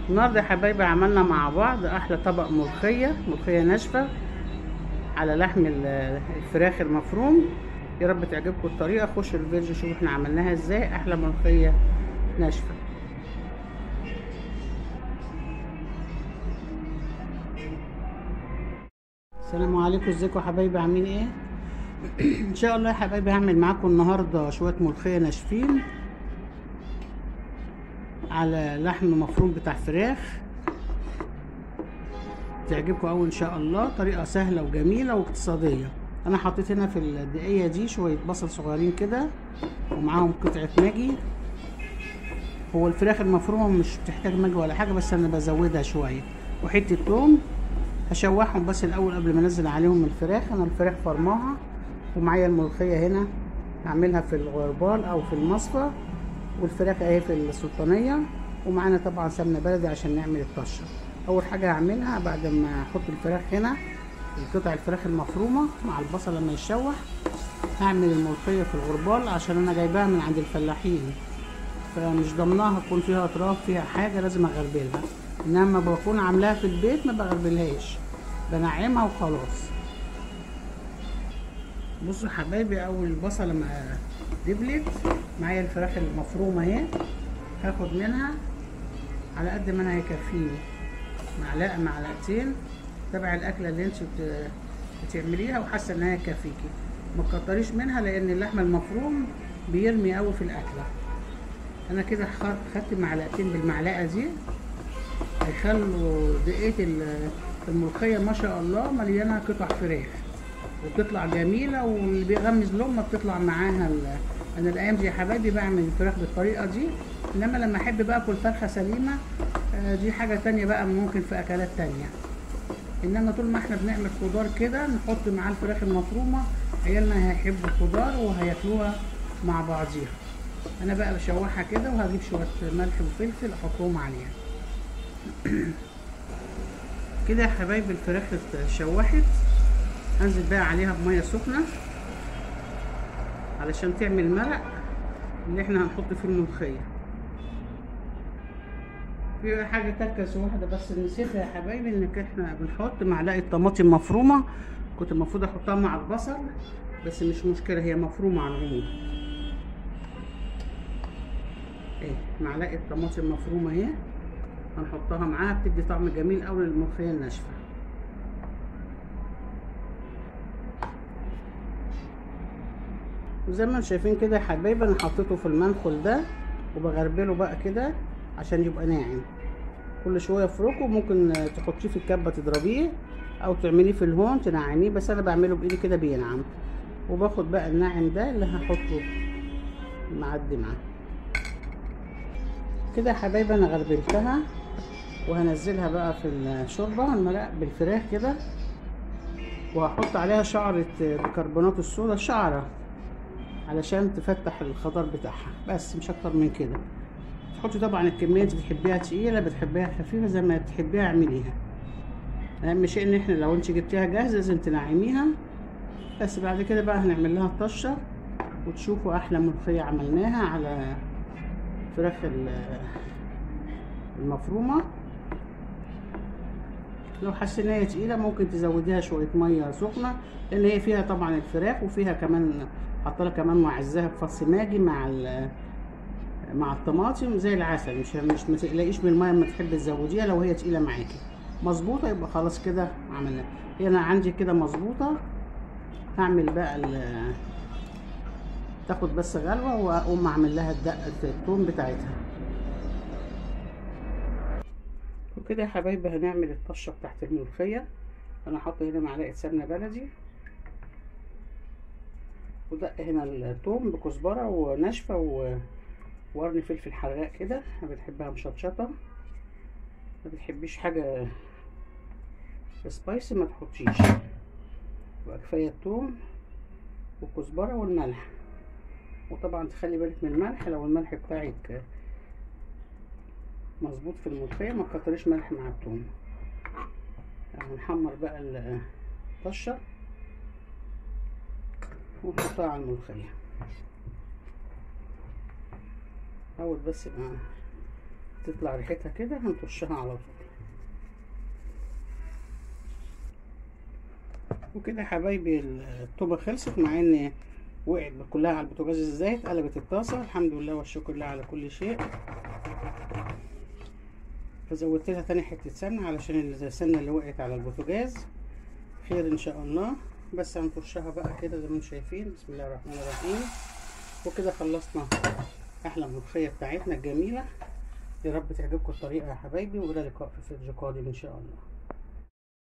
النهارده يا حبايبي عملنا مع بعض احلى طبق ملوخيه ناشفه على لحم الفراخ المفروم. يا رب تعجبكم الطريقه. خشوا الفيديو شوفوا احنا عملناها ازاي، احلى ملوخيه ناشفه. السلام عليكم، ازيكم يا حبايبي، عاملين ايه؟ ان شاء الله يا حبايبي هعمل معاكم النهارده شويه ملوخيه ناشفين على لحم مفروم بتاع فراخ. تعجبكم قوي ان شاء الله. طريقه سهله وجميله واقتصاديه. انا حطيت هنا في الدقيه دي شويه بصل صغيرين كده ومعاهم قطعه ماجي. هو الفراخ المفرومه مش بتحتاج ماجي ولا حاجه، بس انا بزودها شويه، وحته توم. هشوحهم بس الاول قبل ما انزل عليهم الفراخ. انا الفراخ فرماها ومعايا الملوخيه هنا هعملها في الغربال او في المصفى، والفراخ اهي في السلطانيه، ومعانا طبعا سمنه بلدي عشان نعمل الطشه. اول حاجه هعملها بعد ما احط الفراخ هنا، قطع الفراخ المفرومه مع البصل لما يتشوح، هعمل الملوخيه في الغربال عشان انا جايباها من عند الفلاحين، فمش ضمناها تكون فيها اطراف فيها حاجه لازم اغربلها. انما بكون عاملاها في البيت ما بغربلهاش، بنعمها وخلاص. بصوا حبايبي، اول البصله لما دبلت معايا الفراخ المفرومه اهي، هاخد منها على قد ما انا هيكفيني، معلقه معلقتين تبع الاكله اللي انت بتعمليها وحاسه ان هي تكفيكي. ما تكتريش منها لان اللحمه المفروم بيرمي قوي في الاكله. انا كده خدت معلقتين بالمعلقه دي، هيخلوا دقيقه الملوخيه ما شاء الله مليانه قطع فراخ وبتطلع جميله، واللي بيغمز لقمه بتطلع معاها. انا الايام دي يا حبايبي بعمل الفراخ بالطريقه دي، انما لما احب بقى اكل فرخه سليمه دي حاجه تانية بقى، ممكن في اكلات تانية. انما طول ما احنا بنعمل خضار كده نحط معاه الفراخ المفرومه، عيالنا هيحبوا الخضار وهياكلوها مع بعضيها. انا بقى بشوحها كده وهجيب شويه ملح وفلفل احطهم عليها. كده يا حبايبي الفراخ اتشوحت، هنزل بقى عليها بميه سخنه علشان تعمل مرق اللي احنا هنحط فيه الملوخيه. في حاجه تكس واحده بس نسيتها يا حبايبي، انك احنا بنحط معلقه طماطم مفرومه، كنت المفروض احطها مع البصل بس مش مشكله، هي مفرومه على العموم. ايه، معلقه طماطم مفرومه اهي هنحطها معاها، بتدي طعم جميل قوي للملوخيه الناشفه. وزي ما انتم شايفين كده يا حبايبي انا حطيته في المنخل ده وبغربله بقى كده عشان يبقى ناعم. كل شويه افركه، ممكن تحطيه في الكبه تضربيه او تعمليه في الهون تنعميه، بس انا بعمله بايدي كده بينعم. وباخد بقى الناعم ده اللي هحطه معدي معاه كده يا حبايبي. انا غربلتها وهنزلها بقى في الشوربه المرق بالفراخ كده، وهحط عليها شعره بيكربونات الصودا، شعره علشان تفتح الخضار بتاعها، بس مش اكتر من كده. تحطي طبعا الكميه انت بتحبيها تقيله بتحبيها خفيفه زي ما بتحبيها اعمليها. اهم شيء ان احنا لو انت جبتيها جاهزه لازم تنعميها. بس بعد كده بقى هنعمل لها الطشه وتشوفوا احلى ملوخيه عملناها على فراخ المفرومه. لو حسينا هي تقيله ممكن تزوديها شويه ميه سخنه، لان هي فيها طبعا الفراخ وفيها كمان حاطه كمان معزها بفص ماجي مع الطماطم زي العسل. مش ما تقلقيش من الميه، اما تحبي تزوديها لو هي تقيله معاكي مظبوطه يبقى خلاص كده عملنا. هي انا عندي كده مظبوطه. هعمل بقى تاخد بس غلوه واقوم اعمل لها الدقه الثوم بتاعتها. وكده يا حبايبي هنعمل الطشه بتاعت الملوخيه. انا حاطه هنا معلقه سمنه بلدي، ودق هنا الثوم بكزبره وناشفه وقرن فلفل حراق كده، انا بنحبها مشطشطه. ما بتحبيش حاجه سبايسي ما تحطيش، يبقى كفايه الثوم والكزبره والملح. وطبعا تخلي بالك من الملح، لو الملح بتاعك مظبوط في الملوخيه ما تكتريش ملح مع الثوم. هنحمر بقى الطشه ونحطها على الملوخيه. اول بس ما تطلع ريحتها كده هنطشها على طول. وكده يا حبايبي الطوبة خلصت، مع ان وقعت كلها على البوتاجاز ازاي، اتقلبت الطاسة. الحمد لله والشكر لله على كل شيء. فزودت لها تاني حتة سمنة علشان السمنة اللي وقعت على البوتاجاز. خير ان شاء الله. بس هنطشها بقى كده زي ما انتم شايفين. بسم الله الرحمن الرحيم. وكده خلصنا احلى ملوخية بتاعتنا الجميلة. يا رب تعجبكم الطريقة يا حبايبي، والى لقاء في فيديو قادم ان شاء الله.